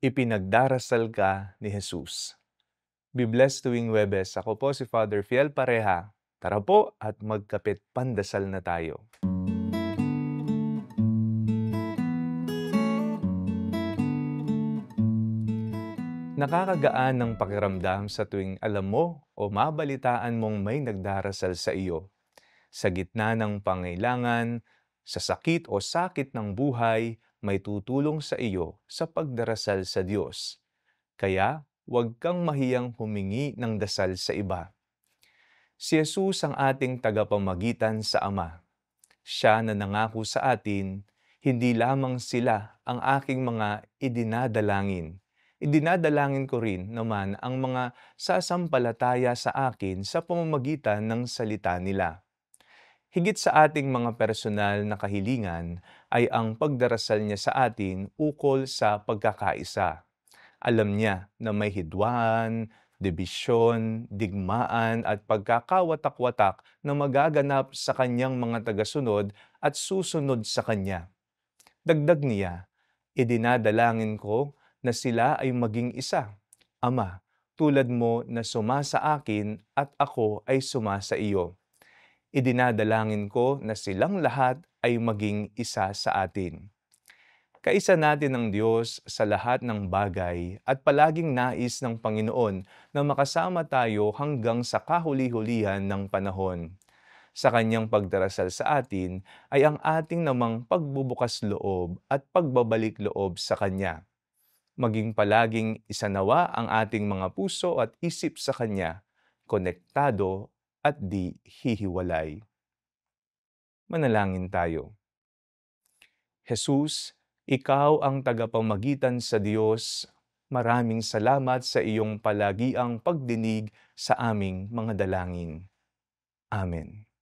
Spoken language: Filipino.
Ipinagdarasal ka ni Jesus. Be blessed tuwing Huwebes. Ako po si Father Fiel Pareha. Tara po at magkapit pandasal na tayo. Nakakagaan ng pakiramdam sa tuwing alam mo o mabalitaan mong may nagdarasal sa iyo. Sa gitna ng pangailangan, sa sakit o sakit ng buhay, may tutulong sa iyo sa pagdarasal sa Diyos. Kaya, huwag kang mahiyang humingi ng dasal sa iba. Si Jesus ang ating tagapamagitan sa Ama. Siya na nangako sa atin, hindi lamang sila ang aking mga idinadalangin. Idinadalangin ko rin naman ang mga sasampalataya sa akin sa pamamagitan ng salita nila. Higit sa ating mga personal na kahilingan ay ang pagdarasal niya sa atin ukol sa pagkakaisa. Alam niya na may hidwaan, dibisyon, digmaan at pagkakawatak-watak na magaganap sa kanyang mga tagasunod at susunod sa kanya. Dagdag niya, idinadalangin ko na sila ay maging isa. Ama, tulad mo na sumasa akin at ako ay sumasa iyo. Idinadalangin ko na silang lahat ay maging isa sa atin. Kaisa natin ng Diyos sa lahat ng bagay at palaging nais ng Panginoon na makasama tayo hanggang sa kahuli-hulihan ng panahon. Sa kanyang pagdarasal sa atin ay ang ating namang pagbubukas loob at pagbabalik loob sa Kanya. Maging palaging isanawa ang ating mga puso at isip sa Kanya, konektado at di hihiwalay. Manalangin tayo. Jesus, ikaw ang tagapamagitan sa Diyos. Maraming salamat sa iyong palagiang pagdinig sa aming mga dalangin. Amen.